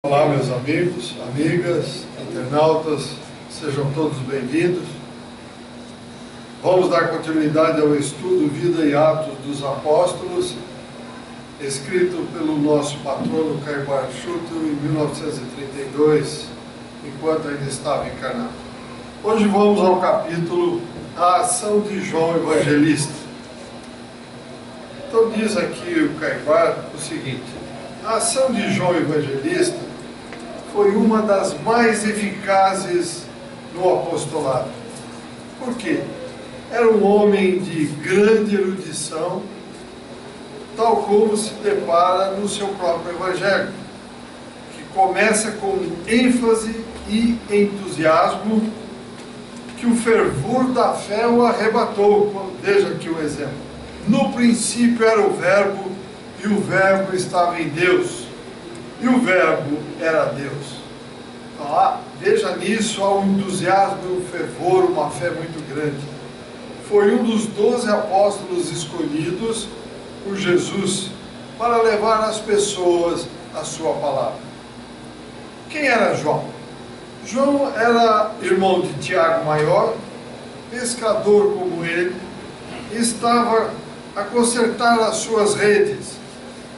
Olá, meus amigos, amigas, internautas, sejam todos bem-vindos. Vamos dar continuidade ao estudo Vida e Atos dos Apóstolos, escrito pelo nosso patrono Caio Barchuto em 1932, enquanto ainda estava encarnado. Hoje vamos ao capítulo A Ação de João Evangelista. Então diz aqui o Caio o seguinte: a ação de João Evangelista foi uma das mais eficazes no apostolado. Por quê? Era um homem de grande erudição, tal como se depara no seu próprio Evangelho, que começa com ênfase e entusiasmo, que o fervor da fé o arrebatou. Veja aqui o exemplo. No princípio era o Verbo, e o Verbo estava em Deus, e o Verbo era Deus. Então, veja nisso, há um entusiasmo, um fervor, uma fé muito grande. Foi um dos 12 apóstolos escolhidos por Jesus para levar às pessoas a sua palavra. Quem era João? João era irmão de Tiago Maior, pescador como ele, estava a consertar as suas redes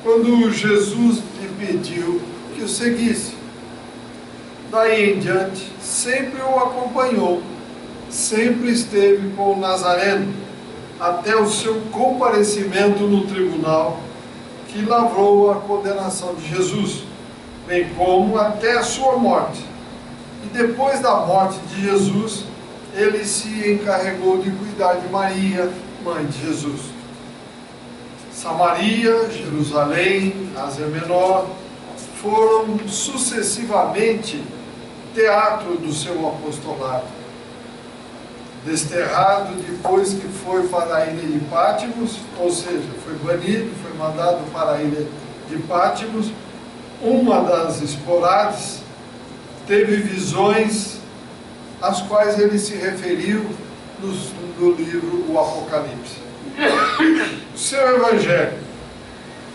quando Jesus lhe pediu que o seguisse. Daí em diante, sempre o acompanhou, sempre esteve com o Nazareno, até o seu comparecimento no tribunal, que lavrou a condenação de Jesus, bem como até a sua morte. E depois da morte de Jesus, ele se encarregou de cuidar de Maria, mãe de Jesus. Samaria, Jerusalém, Ásia Menor, foram sucessivamente teatro do seu apostolado. Desterrado depois que foi para a ilha de Pátimos, ou seja, foi banido, foi mandado para a ilha de Pátimos, uma das esporades teve visões às quais ele se referiu no livro O Apocalipse. O seu Evangelho,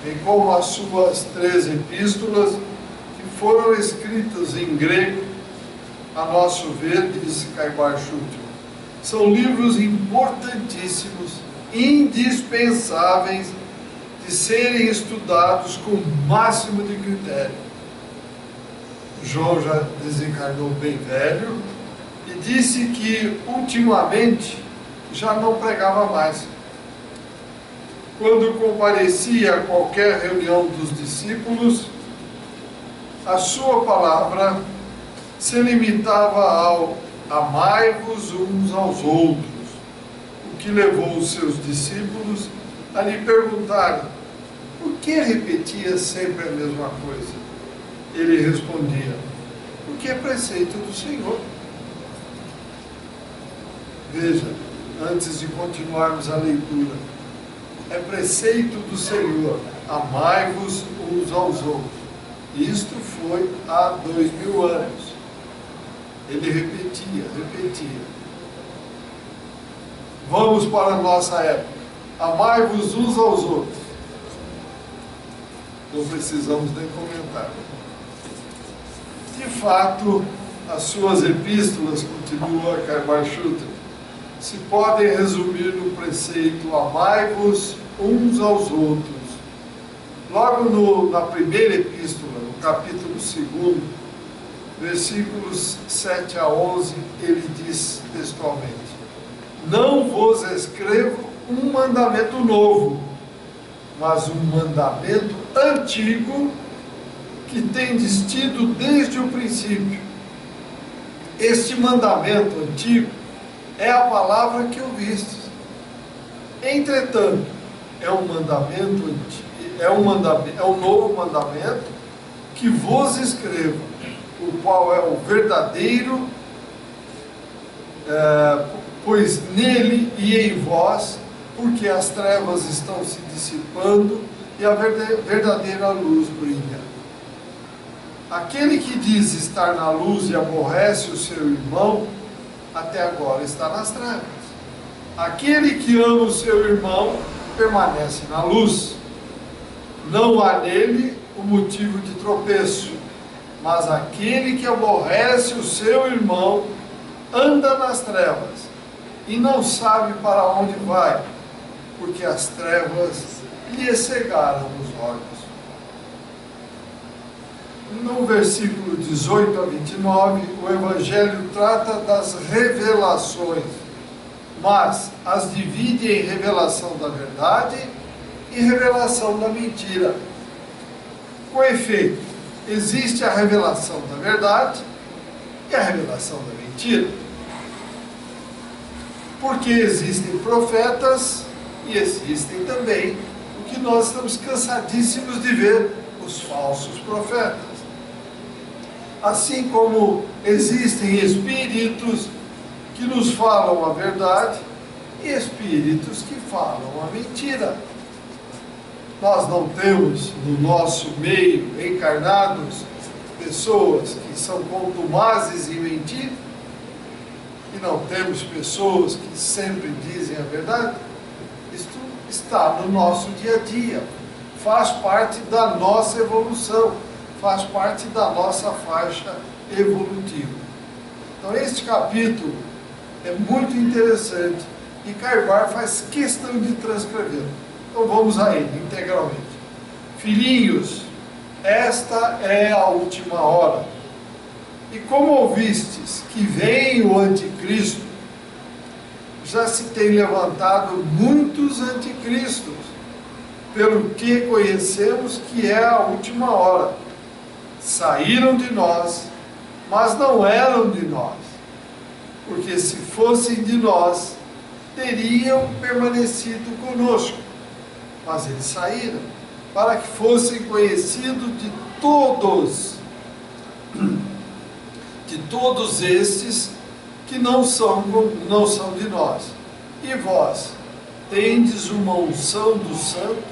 bem como as suas 3 epístolas, que foram escritas em grego, a nosso ver, diz Caio Barchuto, são livros importantíssimos, indispensáveis de serem estudados com o máximo de critério. João já desencarnou bem velho e disse que, ultimamente, já não pregava mais. Quando comparecia a qualquer reunião dos discípulos, a sua palavra se limitava ao amai-vos uns aos outros, o que levou os seus discípulos a lhe perguntarem por que repetia sempre a mesma coisa. Ele respondia: porque é preceito do Senhor. Veja, antes de continuarmos a leitura, é preceito do Senhor, amai-vos uns aos outros. Isto foi há 2000 anos. Ele repetia. Vamos para a nossa época. Amai-vos uns aos outros. Não precisamos nem comentar. De fato, as suas epístolas, continua Caio Barchuto, se podem resumir no preceito amai-vos uns aos outros. Logo na primeira epístola, no capítulo 2, versículos 7 a 11, ele diz textualmente: não vos escrevo um mandamento novo, mas um mandamento antigo que tendes tido desde o princípio. Este mandamento antigo é a palavra que ouvistes. Entretanto, é um novo mandamento que vos escrevo, o qual é o verdadeiro, pois nele e em vós, porque as trevas estão se dissipando e a verdadeira luz brilha. Aquele que diz estar na luz e aborrece o seu irmão, até agora está nas trevas. Aquele que ama o seu irmão permanece na luz. Não há nele o motivo de tropeço, Mas aquele que aborrece o seu irmão anda nas trevas e não sabe para onde vai, porque as trevas lhe cegaram os olhos. No versículo 18 a 29, o Evangelho trata das revelações, mas as divide em revelação da verdade e revelação da mentira. Com efeito, existe a revelação da verdade e a revelação da mentira. Porque existem profetas e existem também o que nós estamos cansadíssimos de ver, os falsos profetas. Assim como existem espíritos que nos falam a verdade e espíritos que falam a mentira. Nós não temos no nosso meio encarnados pessoas que são contumazes em mentir, e não temos pessoas que sempre dizem a verdade. Isto está no nosso dia a dia, faz parte da nossa evolução, faz parte da nossa faixa evolutiva. Então este capítulo é muito interessante e Carbar faz questão de transcrevê-lo. Então vamos a ele integralmente. Filhinhos, esta é a última hora. E como ouvistes que vem o anticristo, já se tem levantado muitos anticristos, pelo que conhecemos que é a última hora. Saíram de nós, mas não eram de nós, porque se fossem de nós, teriam permanecido conosco. Mas eles saíram, para que fossem conhecidos de todos estes que não são de nós. E vós tendes uma unção do santo,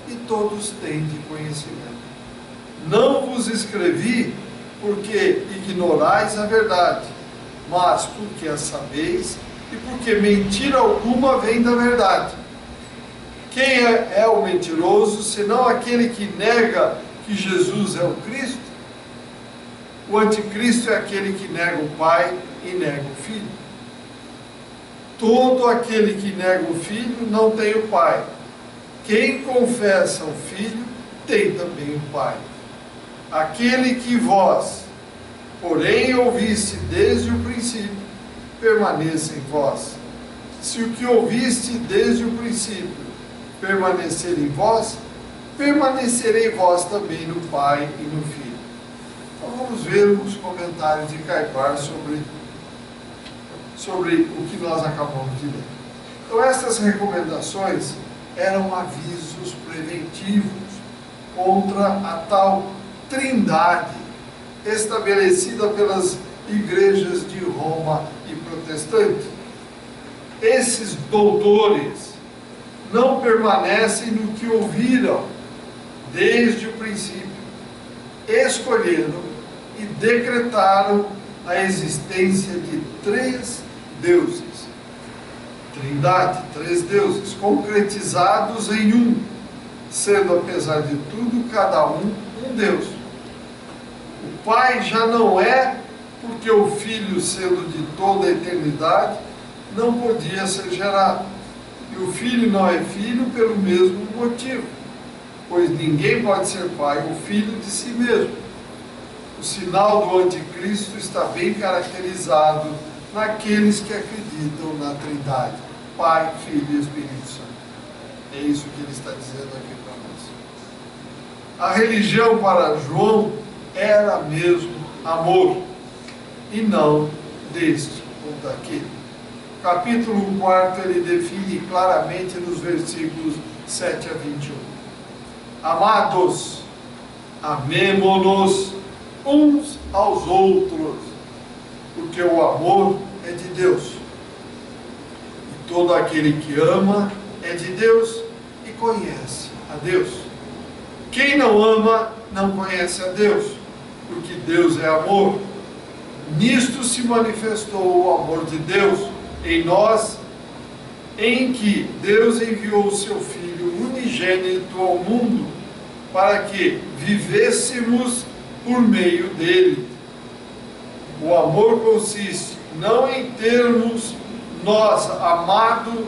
e todos tendes conhecimento. Não vos escrevi porque ignorais a verdade, mas porque a sabeis, e porque mentira alguma vem da verdade. Quem é o mentiroso, senão aquele que nega que Jesus é o Cristo? O anticristo é aquele que nega o Pai e nega o Filho. Todo aquele que nega o Filho não tem o Pai. Quem confessa o Filho tem também o Pai. Aquele que vós, porém, ouviste desde o princípio, permaneça em vós. Se o que ouviste desde o princípio permanecer em vós, permanecerei vós também no Pai e no Filho. Então vamos ver os comentários de Carbar sobre o que nós acabamos de ler. Então essas recomendações eram avisos preventivos contra a tal trindade estabelecida pelas igrejas de Roma e protestante. Esses doutores não permanecem no que ouviram desde o princípio, escolheram e decretaram a existência de três deuses, trindade, três deuses, concretizados em um, sendo, apesar de tudo, cada um Deus. O Pai já não é, porque o Filho, sendo de toda a eternidade, não podia ser gerado. E o Filho não é filho pelo mesmo motivo, pois ninguém pode ser pai ou filho de si mesmo. O sinal do anticristo está bem caracterizado naqueles que acreditam na Trindade, Pai, Filho e Espírito Santo. É isso que ele está dizendo aqui para nós. A religião para João era mesmo amor, e não deste ou daquele. Capítulo 4 ele define claramente nos versículos 7 a 21. Amados, amemo-nos uns aos outros, porque o amor é de Deus. E todo aquele que ama é de Deus e conhece a Deus. Quem não ama não conhece a Deus, porque Deus é amor. Nisto se manifestou o amor de Deus em nós, em que Deus enviou o seu Filho unigênito ao mundo, para que vivêssemos por meio dele. O amor consiste não em termos nós amado,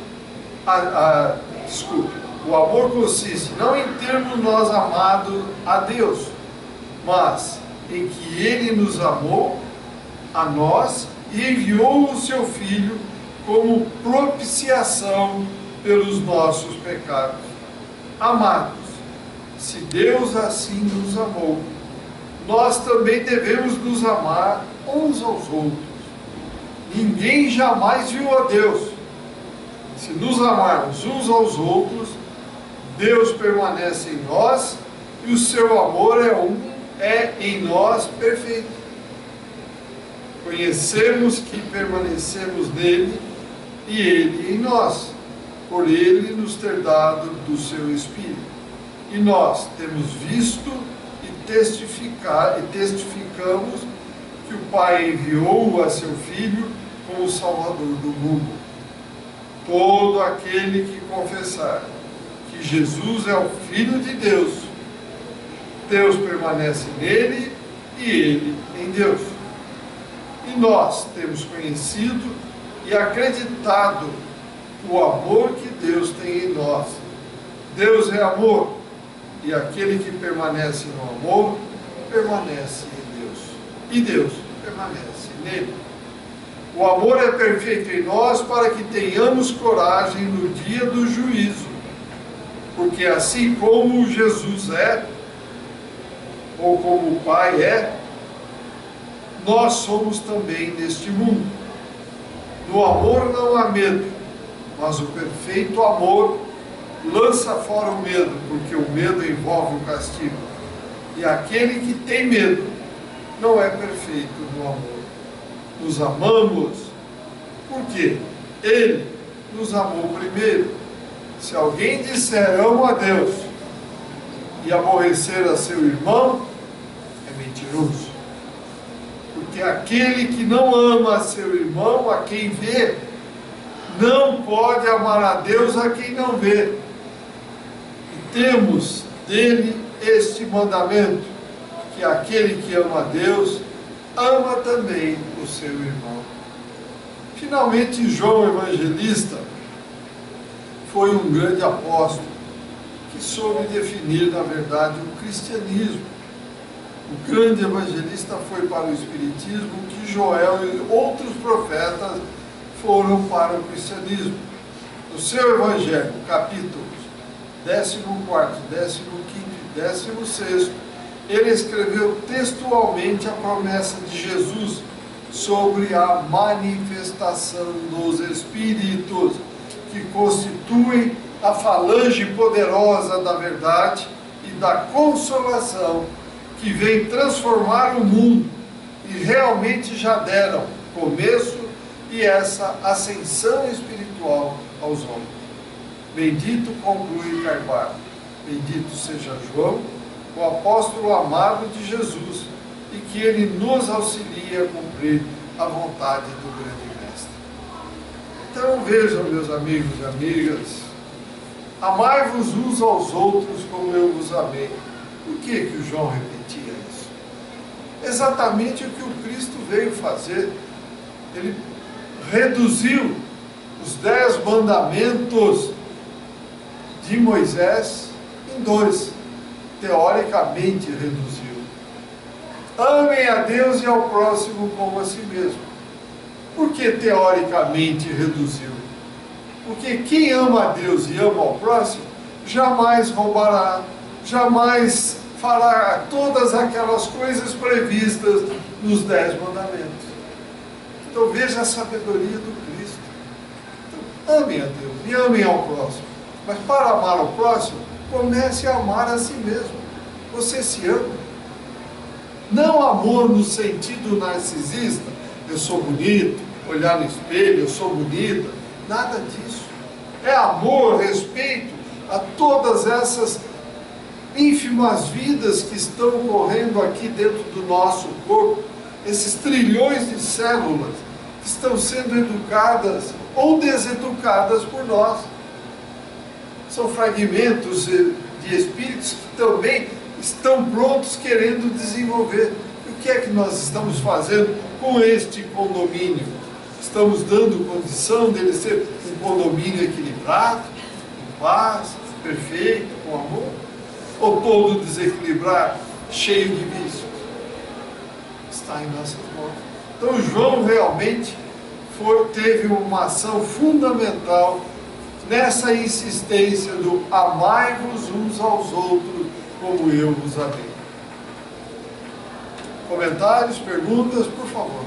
o amor consiste não em termos nós amado a Deus, mas em que Ele nos amou a nós e enviou o seu Filho como propiciação pelos nossos pecados. Amados, se Deus assim nos amou, nós também devemos nos amar uns aos outros. Ninguém jamais viu a Deus. Se nos amarmos uns aos outros, Deus permanece em nós e o seu amor é em nós perfeito. Conhecemos que permanecemos nele e ele em nós, por ele nos ter dado do seu Espírito. E nós temos visto e testificamos que o Pai enviou a seu Filho como Salvador do mundo. Todo aquele que confessar que Jesus é o Filho de Deus, Deus permanece nele e ele em Deus. E nós temos conhecido e acreditado o amor que Deus tem em nós. Deus é amor, e aquele que permanece no amor, permanece em Deus. E Deus permanece nele. O amor é perfeito em nós para que tenhamos coragem no dia do juízo. Porque assim como Jesus é, ou como o Pai é, nós somos também neste mundo. No amor não há medo, mas o perfeito amor lança fora o medo, porque o medo envolve o castigo. E aquele que tem medo não é perfeito no amor. Nos amamos porque Ele nos amou primeiro. Se alguém disser amo a Deus e aborrecer a seu irmão, é mentiroso. Porque aquele que não ama a seu irmão, a quem vê, não pode amar a Deus a quem não vê. E temos dele este mandamento, que aquele que ama a Deus, ama também o seu irmão. Finalmente, João Evangelista foi um grande apóstolo, que soube definir, na verdade, o cristianismo. O grande evangelista foi para o espiritismo, que Joel e outros profetas foram para o cristianismo. No seu evangelho, capítulos 14, 15 e 16, ele escreveu textualmente a promessa de Jesus sobre a manifestação dos Espíritos, que constituem a falange poderosa da verdade e da consolação, que vem transformar o mundo e realmente já deram começo e essa ascensão espiritual aos homens. Bendito, conclui Carvalho, bendito seja João, o apóstolo amado de Jesus, e que ele nos auxilie a cumprir a vontade do grande mestre. Então vejam, meus amigos e amigas, amai-vos uns aos outros como eu vos amei. Por que o João repetia isso? Exatamente o que o Cristo veio fazer. Ele reduziu os 10 mandamentos de Moisés em 2. Teoricamente reduziu. Amem a Deus e ao próximo como a si mesmo. Por que teoricamente reduziu? Porque quem ama a Deus e ama ao próximo, jamais roubará, jamais fará todas aquelas coisas previstas nos 10 mandamentos. Então veja a sabedoria do Cristo. Então, amem a Deus e amem ao próximo. Mas para amar ao próximo, comece a amar a si mesmo. Você se ama. Não amor no sentido narcisista, eu sou bonito, olhar no espelho, eu sou bonita. Nada disso. É amor, respeito a todas essas ínfimas vidas que estão correndo aqui dentro do nosso corpo, esses trilhões de células que estão sendo educadas ou deseducadas por nós. São fragmentos de espíritos que também estão prontos querendo desenvolver. E o que é que nós estamos fazendo com este condomínio? Estamos dando condição dele ser um condomínio equilibrado, em paz, perfeito, com amor? Ou todo desequilibrado, cheio de vícios? Está em nossas mãos. Então João realmente teve uma ação fundamental nessa insistência do amai-vos uns aos outros como eu vos amei. Comentários, perguntas, por favor.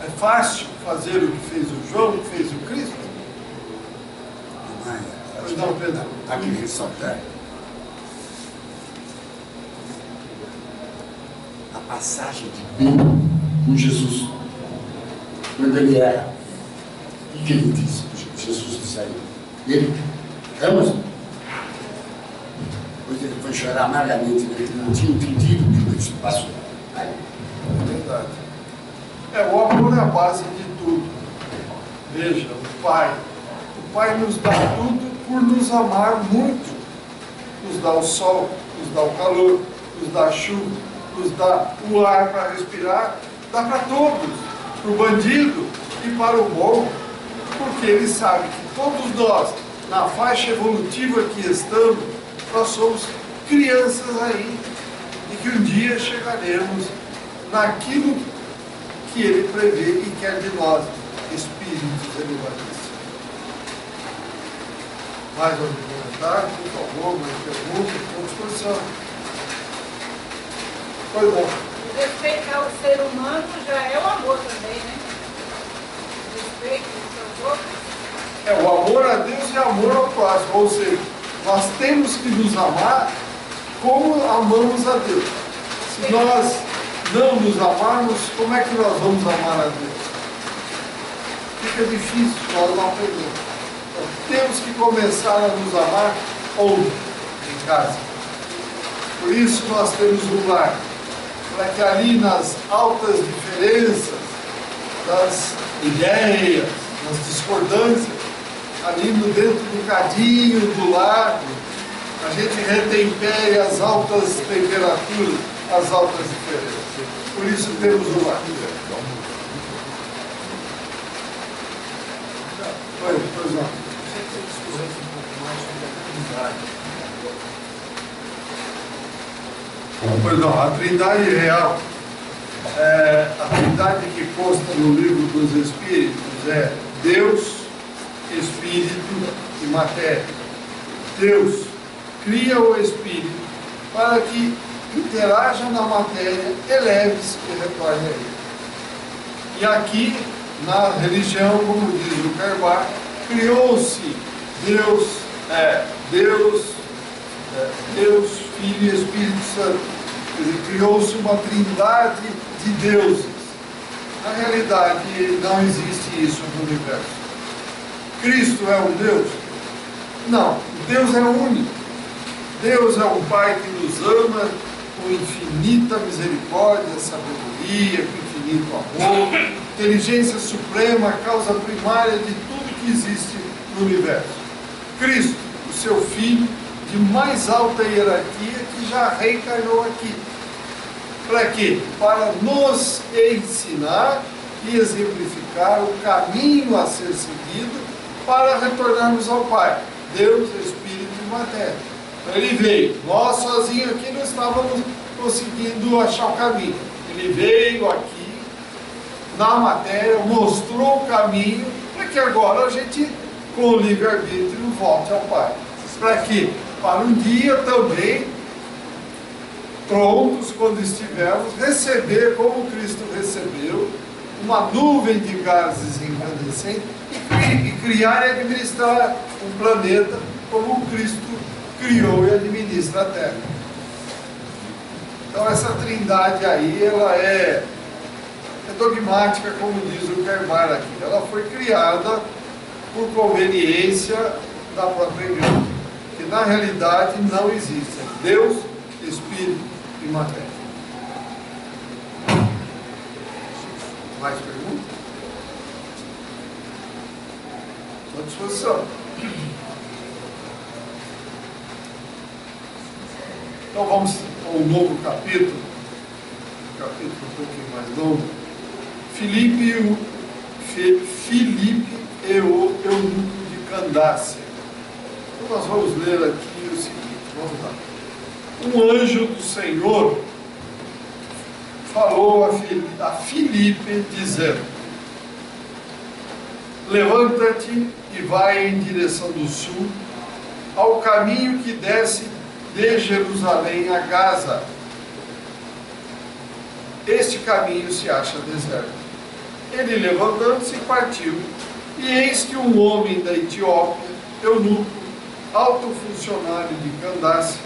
É fácil fazer o que fez o João, o que fez o Cristo? Pois não, Pedro. Aqui ressaltar a passagem de Pedro com Jesus. Quando ele era, o que ele disse? Jesus disse a ele: ele ama. Pois ele foi chorar amargamente, ele não tinha entendido o que Cristo passou. É verdade. O amor é a base de tudo. Veja, o Pai nos dá tudo por nos amar muito. Nos dá o sol, nos dá o calor, nos dá a chuva, nos dá o ar para respirar, dá para todos, para o bandido e para o bom, porque Ele sabe que todos nós, na faixa evolutiva que estamos, nós somos crianças aí, e que um dia chegaremos naquilo que Ele prevê e quer de nós, espíritos elevadíssimos. Mais algum comentário, por favor, mais perguntas, à disposição. Pois não. Respeitar o ser humano já é o amor também, né? Respeito os seus outros. O amor a Deus e amor ao próximo, ou seja, nós temos que nos amar como amamos a Deus. Se nós não nos amarmos, como é que nós vamos amar a Deus? Fica difícil, nós não aprendemos. Então, temos que começar a nos amar onde? Em casa. Por isso nós temos um lar, para que ali nas altas diferenças, das ideias, nas discordâncias, ali no dentro do cadinho, do lar, a gente retempere as altas temperaturas, as altas diferenças. Por isso temos o lar. Pois não. Pois não, a Trindade real, a Trindade que consta no livro dos Espíritos é Deus, Espírito e matéria. Deus cria o Espírito para que interaja na matéria, eleve-se e retorne a ele. E aqui, na religião, como diz o Carbar, criou-se Deus, Filho e Espírito Santo. Quer dizer, criou-se uma trindade de deuses. Na realidade, não existe isso no universo. Cristo é um Deus? Não, Deus é único. Deus é um Pai que nos ama com infinita misericórdia, sabedoria, com infinito amor, inteligência suprema, causa primária de tudo que existe no universo. Cristo, o seu Filho, de mais alta hierarquia, que já reencarnou aqui. Para quê? Para nos ensinar e exemplificar o caminho a ser seguido para retornarmos ao Pai, Deus, Espírito e matéria. Ele veio, nós sozinhos aqui não estávamos conseguindo achar o caminho. Ele veio aqui, na matéria, mostrou o caminho, para que agora a gente, com o livre-arbítrio, volte ao Pai. Para quê? Para um dia também, prontos, quando estivermos, receber como Cristo recebeu, uma nuvem de gases incandescentes e criar e administrar um planeta como Cristo criou e administra a Terra. Então essa trindade aí, ela é dogmática, como diz o Carbar aqui. Ela foi criada por conveniência da própria igreja, que na realidade não existe Deus, Espírito e matéria. Mais perguntas? Estou à disposição. Então vamos ao novo capítulo, um pouquinho mais longo. Filipe e o eunuco de Candace. Então nós vamos ler aqui o seguinte, vamos lá. Um anjo do Senhor falou a Filipe, dizendo: levanta-te e vai em direção do sul, ao caminho que desce de Jerusalém a Gaza. Este caminho se acha deserto. Ele, levantando-se, partiu, e eis que um homem da Etiópia, eunuco, alto funcionário de Candace,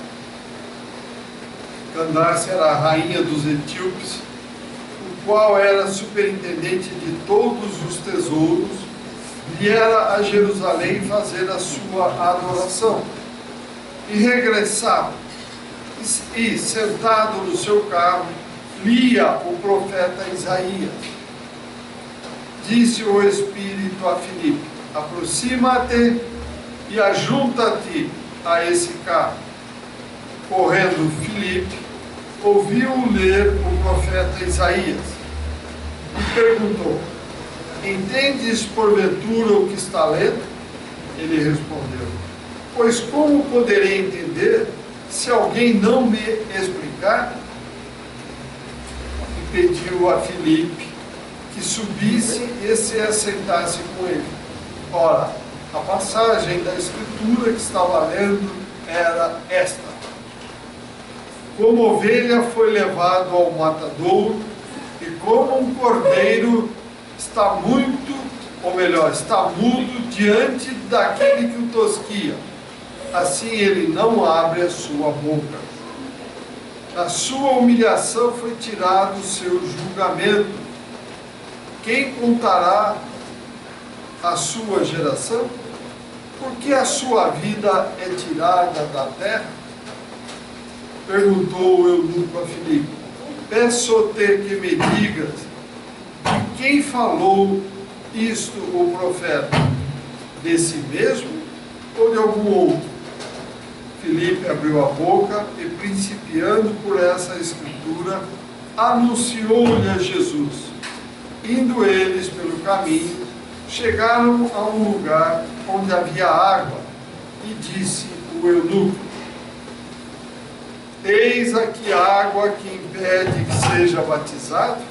Candace era a rainha dos etíopes, o qual era superintendente de todos os tesouros, viera a Jerusalém fazer a sua adoração. E regressava, e sentado no seu carro, lia o profeta Isaías. Disse o Espírito a Filipe: aproxima-te e ajunta-te a esse carro. Correndo Filipe, ouviu ler o profeta Isaías e perguntou: entendes porventura o que está lendo? Ele respondeu: pois como poderei entender se alguém não me explicar? E pediu a Filipe que subisse e se assentasse com ele. Ora, a passagem da escritura que estava lendo era esta: como ovelha foi levado ao matadouro, e como um cordeiro está mudo diante daquele que o tosquia, assim ele não abre a sua boca. A sua humilhação foi tirado o seu julgamento. Quem contará a sua geração? Porque a sua vida é tirada da terra? Perguntou o eunuco a Filipe: peço-te que me digas, de quem falou isto o profeta? De si mesmo ou de algum outro? Filipe abriu a boca e, principiando por essa escritura, anunciou-lhe a Jesus. Indo eles pelo caminho, chegaram a um lugar onde havia água, e disse o eunuco: eis aqui água que impede que seja batizado.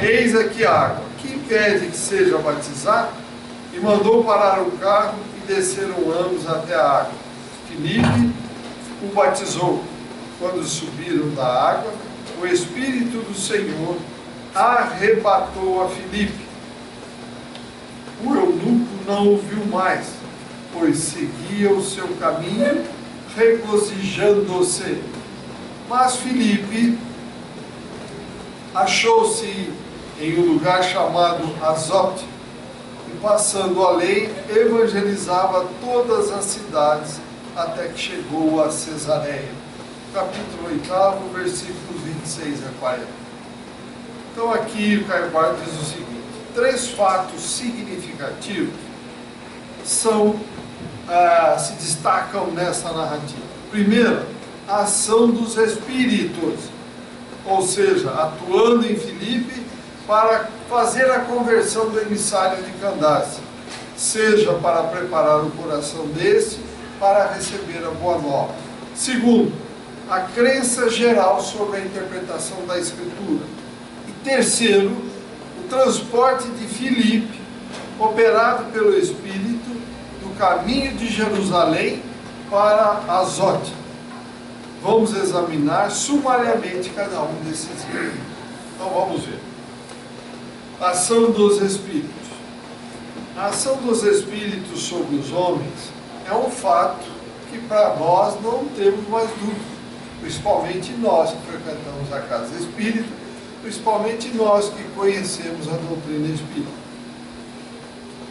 Eis aqui água que impede que seja batizado. E mandou parar o carro, e desceram ambos até a água. Filipe o batizou. Quando subiram da água, o Espírito do Senhor arrebatou a Filipe. O eunuco não o viu mais, pois seguia o seu caminho, regozijando-se. Mas Filipe achou-se em um lugar chamado Azote, e passando além, evangelizava todas as cidades, até que chegou a Cesareia. Capítulo 8, versículos 26 a 40. Então aqui o Caio Barro diz o seguinte: 3 fatos significativos se destacam nessa narrativa. Primeiro, a ação dos Espíritos, ou seja, atuando em Filipe para fazer a conversão do emissário de Candace, seja para preparar o coração desse para receber a boa nova. Segundo, a crença geral sobre a interpretação da Escritura. E terceiro, o transporte de Filipe, operado pelo Espírito, do caminho de Jerusalém para Azote. Vamos examinar sumariamente cada um desses itens. Então vamos ver. Ação dos Espíritos. A ação dos Espíritos sobre os homens é um fato que para nós não temos mais dúvida, principalmente nós que frequentamos a casa espírita, principalmente nós que conhecemos a doutrina espírita.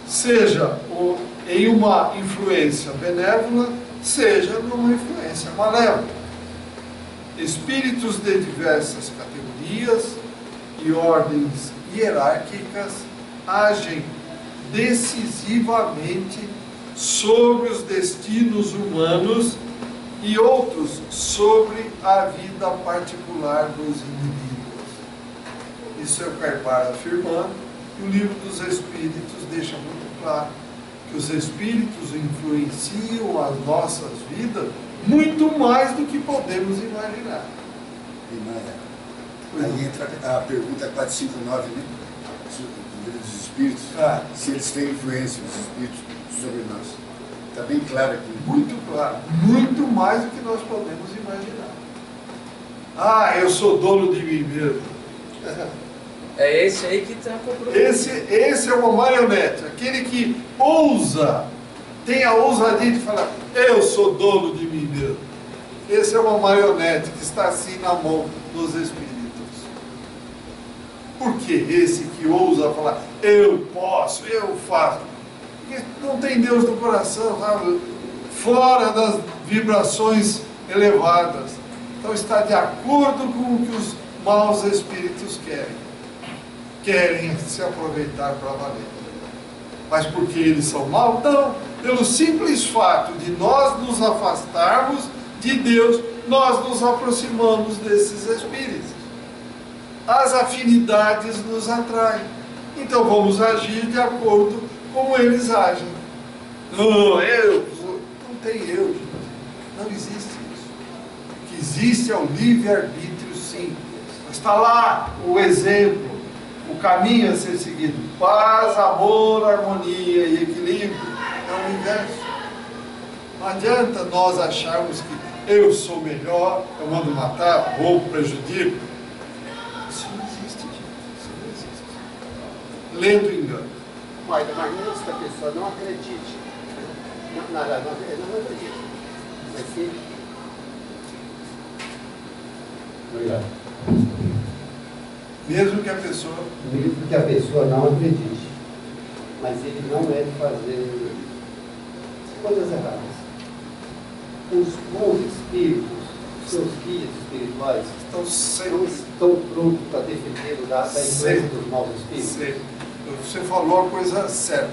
Seja em uma influência benévola, seja numa influência malévola. Espíritos de diversas categorias e ordens hierárquicas agem decisivamente sobre os destinos humanos e outros sobre a vida particular dos indivíduos. Isso é o Carvalho afirmando, e o Livro dos Espíritos deixa muito claro que os Espíritos influenciam as nossas vidas muito mais do que podemos imaginar. Aí entra a pergunta 459, né? Do Livro dos Espíritos, se eles têm influência, os Espíritos, sobre nós. Está bem claro aqui. Muito claro, muito mais do que nós podemos imaginar. Eu sou dono de mim mesmo. É esse aí que está comprando. Esse é uma marionete, aquele que ousa, tem a ousadia de falar, eu sou dono de mim mesmo. Esse é uma marionete que está assim na mão dos Espíritos. Por que esse que ousa falar, eu posso, eu faço? Porque não tem Deus no coração, sabe? Fora das vibrações elevadas. Então está de acordo com o que os maus espíritos querem. Querem se aproveitar para valer. Mas porque eles são maus? Não. Pelo simples fato de nós nos afastarmos de Deus, nós nos aproximamos desses espíritos. As afinidades nos atraem. Então vamos agir de acordo com como eles agem. Não tem eu, gente. Não existe isso. O que existe é o livre-arbítrio, sim. Está lá o exemplo, o caminho a ser seguido. Paz, amor, harmonia e equilíbrio. É o universo. Não adianta nós acharmos que eu sou melhor, eu mando matar, roubo, prejudico. Isso não existe, gente. Isso não existe. Lendo engano. Mas mesmo que a pessoa não acredite, não acredite, vai ser. Obrigado. Mesmo que a pessoa não acredite, mas ele não é de fazer coisas erradas. Os bons espíritos, seus guias espirituais, estão sempre. não estão prontos para defender da influência dos maus espíritos. Sempre. Você falou a coisa certa.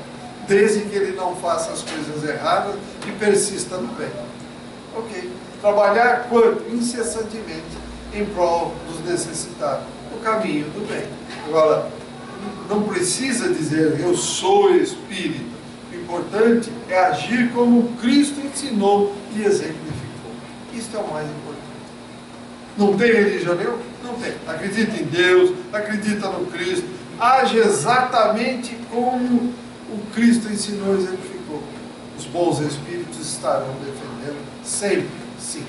Desde que ele não faça as coisas erradas e persista no bem. Ok. Trabalhar quanto? Incessantemente em prol dos necessitados. O caminho do bem. Agora, não precisa dizer eu sou espírita. O importante é agir como Cristo ensinou e exemplificou. Isso é o mais importante. Não tem religião nenhuma? Não tem. Acredita em Deus, acredita no Cristo. Age exatamente como o Cristo ensinou e exemplificou. Os bons espíritos estarão defendendo sempre, sim.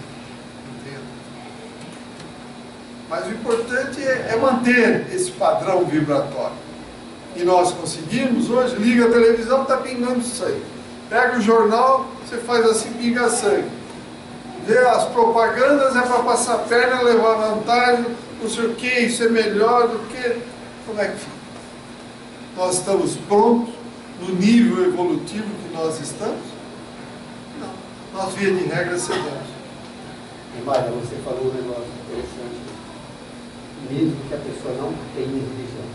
Entendo. Mas o importante é manter esse padrão vibratório. E nós conseguimos, hoje, liga a televisão, está pingando sangue. Pega o jornal, você faz assim, pinga sangue. Vê as propagandas, é para passar a perna, levar vantagem, não sei o que, isso é melhor do que... Como é que fica? Nós estamos prontos no nível evolutivo que nós estamos? Não. Nós, via de regra, cedemos. Mário, você falou um negócio interessante. Mesmo que a pessoa não tenha religião,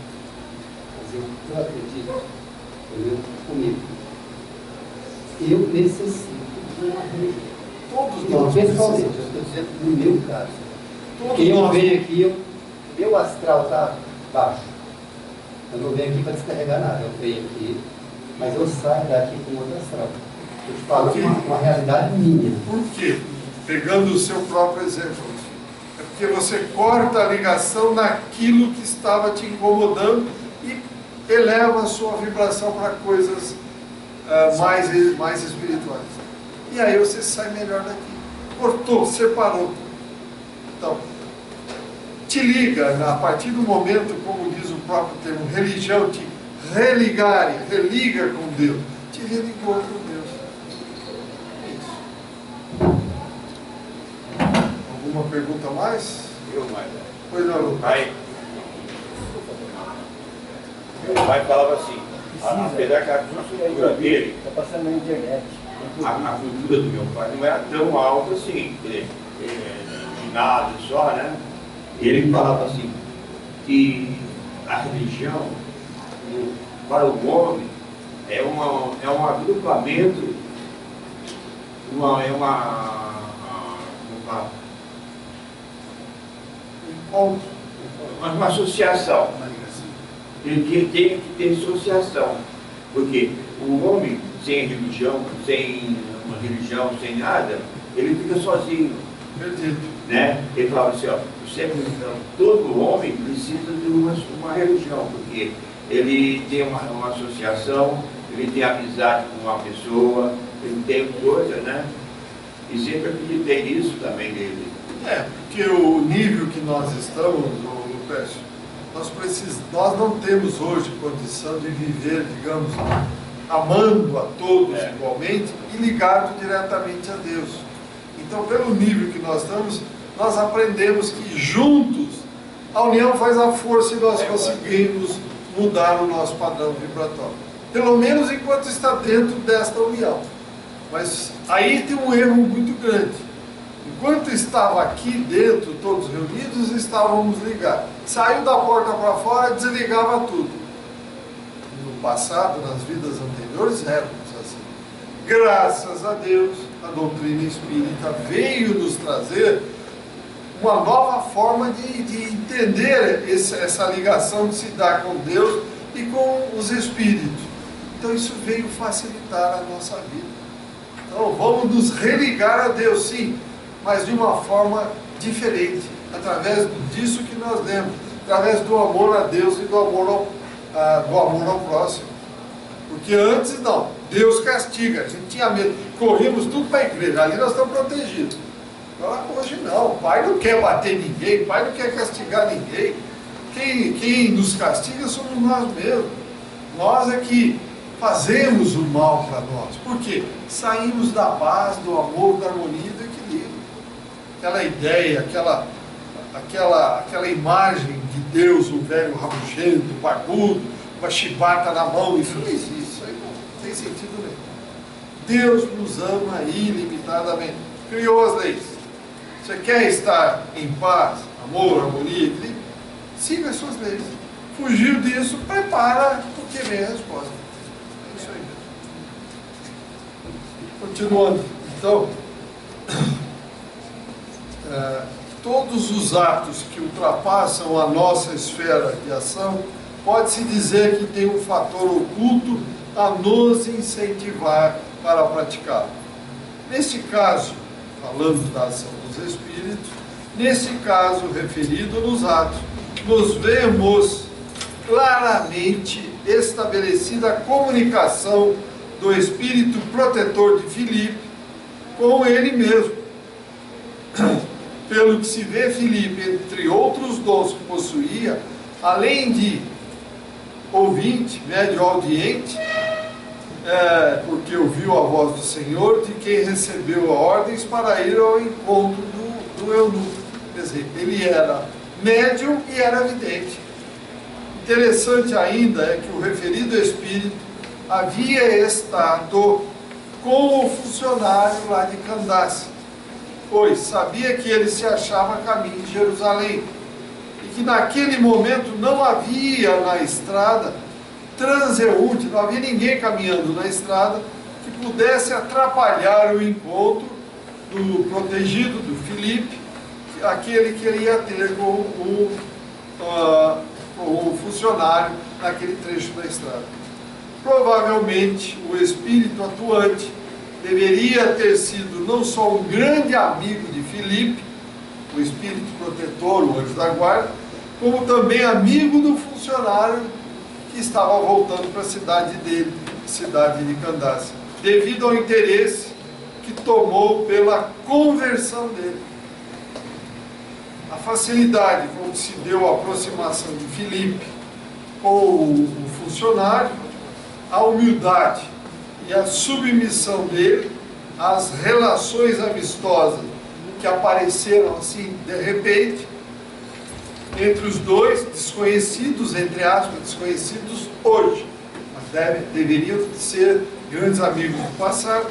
mas eu acredito, comigo, eu necessito de uma religião. Todos Não, nós pessoalmente, precisamos. eu estou dizendo no meu caso. Todos Eu nós. venho aqui, meu astral está baixo. Eu não venho aqui para descarregar nada, eu venho aqui, mas eu saio daqui com outro astral. Eu te falo uma realidade minha. Por quê? Pegando o seu próprio exemplo. É porque você corta a ligação naquilo que estava te incomodando e eleva a sua vibração para coisas mais espirituais. E aí você sai melhor daqui. Cortou, separou. Então, te liga, a partir do momento, como diz o próprio termo, religião, te religa com Deus. Te religou com Deus. É isso. Alguma pergunta a mais? Eu mais. Pois não, Lucas. Meu pai falava assim, apesar que a cultura dele, Está passando na internet. a cultura do meu pai não era tão alta assim, de nada só, né? Ele falava assim, que a religião, para o homem, é um agrupamento, Encontro. uma associação. Ele tem que ter associação. Porque o homem sem religião, sem uma religião, sem nada, ele fica sozinho. Perdido. Né? Ele fala assim, ó, todo homem precisa de uma religião, porque ele tem uma associação, ele tem amizade com uma pessoa, ele tem coisa, né? E sempre acreditei nisso também dele. Porque o nível que nós estamos, Lupécio, nós não temos hoje condição de viver, digamos, amando a todos igualmente e ligado diretamente a Deus. Então, pelo nível que nós estamos, nós aprendemos que juntos a união faz a força e nós conseguimos mudar o nosso padrão vibratório. Pelo menos enquanto está dentro desta união. Mas aí tem um erro muito grande. Enquanto estava aqui dentro, todos reunidos, estávamos ligados. Saiu da porta para fora, desligava tudo. No passado, nas vidas anteriores, éramos assim. Graças a Deus, a doutrina espírita veio nos trazer uma nova forma de entender essa ligação de se dar com Deus e com os espíritos. Então isso veio facilitar a nossa vida. Então vamos nos religar a Deus, sim, mas de uma forma diferente, através disso que nós lemos, através do amor a Deus e do amor ao próximo. Porque antes não, Deus castiga, a gente tinha medo, corrimos tudo para a igreja, ali nós estamos protegidos. Agora hoje não, o Pai não quer bater ninguém, o Pai não quer castigar ninguém. Quem nos castiga somos nós mesmos. Nós é que fazemos o mal para nós. Por quê? Saímos da paz, do amor, da harmonia e do equilíbrio. Aquela ideia, aquela imagem de Deus, o velho rabugento, barbudo, uma chibata na mão, isso não existe, isso aí não tem sentido nenhum. Deus nos ama ilimitadamente, criou as leis. Você quer estar em paz, amor, harmonia, equilíbrio? Siga as suas leis. Fugiu disso, prepara, porque vem a resposta. É isso aí mesmo. Continuando, então, todos os atos que ultrapassam a nossa esfera de ação, pode-se dizer que tem um fator oculto a nos incentivar para praticá-lo. Neste caso, falando da ação dos espíritos, nesse caso referido nos atos, nos vemos claramente estabelecida a comunicação do espírito protetor de Filipe com ele mesmo. Pelo que se vê, Filipe, entre outros dons que possuía, além de ouvinte, médio audiente, porque ouviu a voz do Senhor, de quem recebeu ordens para ir ao encontro do eunuco. Quer dizer, ele era médium e era vidente. Interessante ainda é que o referido espírito havia estado com o funcionário lá de Candace, pois sabia que ele se achava a caminho de Jerusalém e que naquele momento não havia na estrada transeunte, não havia ninguém caminhando na estrada que pudesse atrapalhar o encontro do protegido, do Filipe, aquele que ele ia ter com o funcionário naquele trecho da estrada. Provavelmente o espírito atuante deveria ter sido não só um grande amigo de Filipe, o espírito protetor, o anjo da guarda, como também amigo do funcionário que estava voltando para a cidade dele, cidade de Candace, devido ao interesse que tomou pela conversão dele. A facilidade com que se deu a aproximação de Filipe com o funcionário, a humildade e a submissão dele às relações amistosas que apareceram assim de repente entre os dois, desconhecidos, entre aspas, desconhecidos hoje, mas deveriam ser grandes amigos do passado.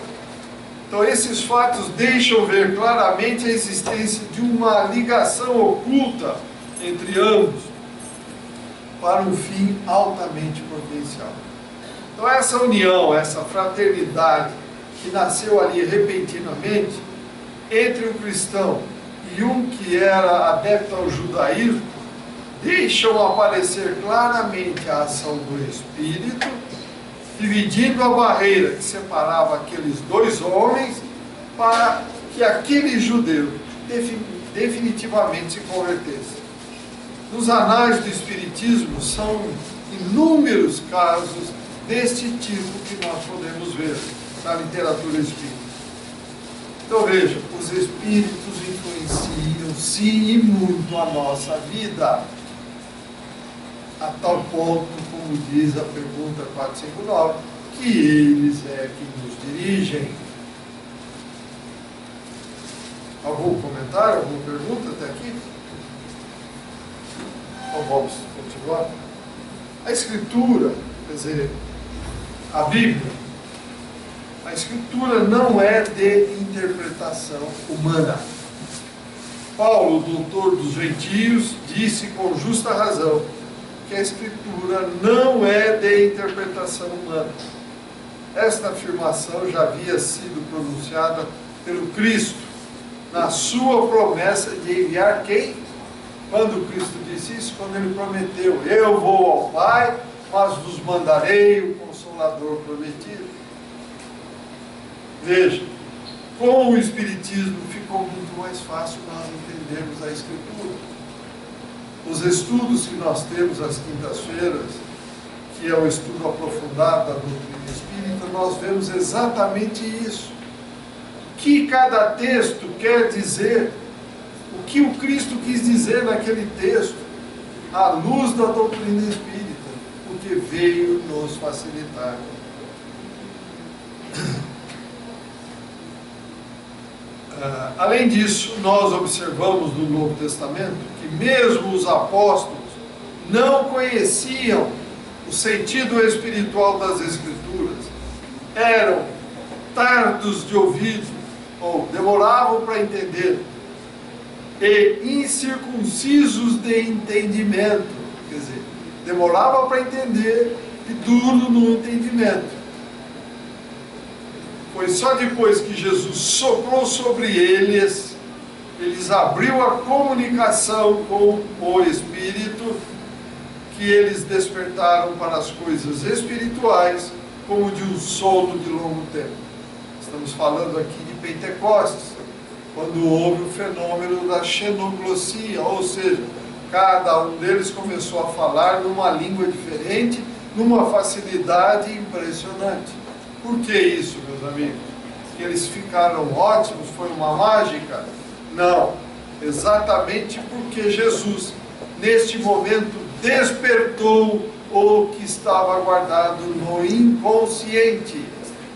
Então esses fatos deixam ver claramente a existência de uma ligação oculta entre ambos para um fim altamente providencial. Então essa união, essa fraternidade que nasceu ali repentinamente entre o cristão e um que era adepto ao judaísmo, deixam aparecer claramente a ação do Espírito, dividindo a barreira que separava aqueles dois homens, para que aquele judeu definitivamente se convertesse. Nos anais do Espiritismo são inúmeros casos deste tipo que nós podemos ver na literatura espírita. Então veja, os espíritos influenciam sim e muito a nossa vida, a tal ponto, como diz a pergunta 459, que eles é que nos dirigem. Algum comentário, alguma pergunta até aqui? Então vamos continuar. A Escritura, quer dizer, a Bíblia, a Escritura não é de interpretação humana. Paulo, doutor dos gentios, disse com justa razão que a Escritura não é de interpretação humana. Esta afirmação já havia sido pronunciada pelo Cristo na sua promessa de enviar quem? Quando Cristo disse isso? Quando ele prometeu: eu vou ao Pai, mas vos mandarei o Consolador prometido. Veja, com o Espiritismo ficou muito mais fácil nós entendermos a Escritura. Os estudos que nós temos às quintas-feiras, que é o estudo aprofundado da doutrina espírita, nós vemos exatamente isso. O que cada texto quer dizer, o que o Cristo quis dizer naquele texto, à luz da doutrina espírita, porque veio nos facilitar. Além disso, nós observamos no Novo Testamento que mesmo os apóstolos não conheciam o sentido espiritual das Escrituras, eram tardos de ouvido, ou demoravam para entender, e incircuncisos de entendimento, quer dizer, demorava para entender e duro no entendimento. Foi só depois que Jesus soprou sobre eles, eles abriu a comunicação com o Espírito, que eles despertaram para as coisas espirituais, como de um sono de longo tempo. Estamos falando aqui de Pentecostes, quando houve o fenômeno da xenoglossia, ou seja, cada um deles começou a falar numa língua diferente, numa facilidade impressionante. Por que isso, meus amigos? Que eles ficaram ótimos? Foi uma mágica? Não. Exatamente porque Jesus, neste momento, despertou o que estava guardado no inconsciente,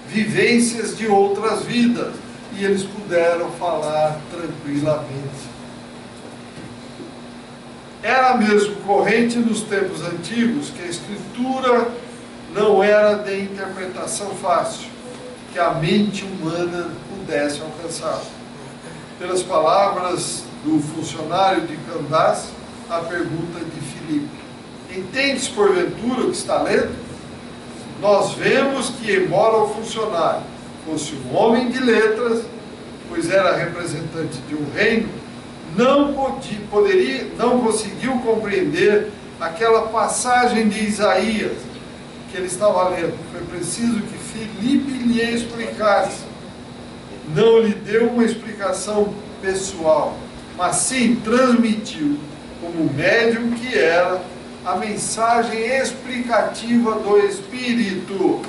vivências de outras vidas, e eles puderam falar tranquilamente. Era mesmo corrente nos tempos antigos que a Escritura não era de interpretação fácil, que a mente humana pudesse alcançar. Pelas palavras do funcionário de Candace, a pergunta de Filipe: entendes porventura o que está lendo? Nós vemos que, embora o funcionário fosse um homem de letras, pois era representante de um reino, não conseguiu compreender aquela passagem de Isaías que ele estava lendo. Foi preciso que Filipe lhe explicasse. Não lhe deu uma explicação pessoal, mas sim transmitiu, como médium que era, a mensagem explicativa do Espírito,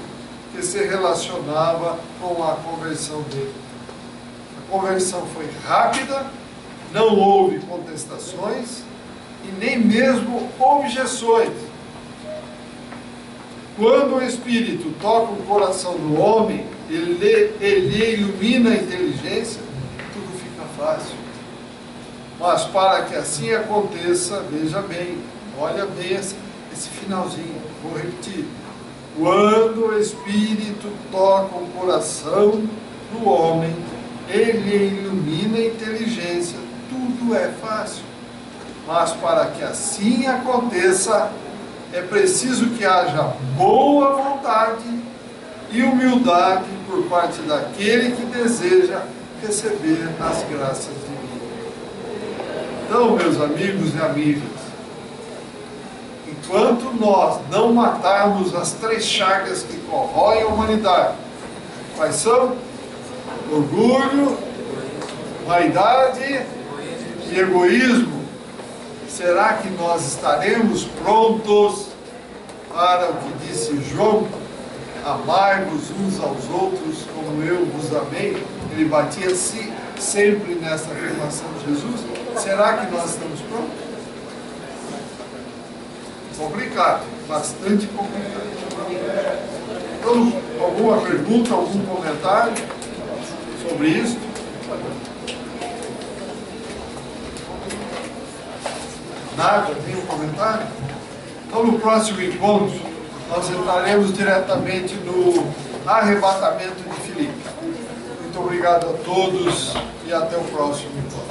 que se relacionava com a conversão dele. A conversão foi rápida, não houve contestações e nem mesmo objeções. Quando o Espírito toca o coração do homem, ele ilumina a inteligência, tudo fica fácil. Mas para que assim aconteça, veja bem, olha bem esse finalzinho, vou repetir. Quando o Espírito toca o coração do homem, ele ilumina a inteligência, tudo é fácil. Mas para que assim aconteça, é preciso que haja boa vontade e humildade por parte daquele que deseja receber as graças divinas. Então, meus amigos e amigas, enquanto nós não matarmos as 3 chagas que corroem a humanidade, quais são? Orgulho, vaidade e egoísmo, será que nós estaremos prontos para o que disse João? Amai-vos uns aos outros como eu vos amei. Ele batia sempre nessa afirmação de Jesus. Será que nós estamos prontos? Complicado, bastante complicado. Então, alguma pergunta, algum comentário sobre isso? Nada? Nenhum comentário? Então, no próximo encontro, nós entraremos diretamente no arrebatamento de Filipe. Muito obrigado a todos e até o próximo encontro.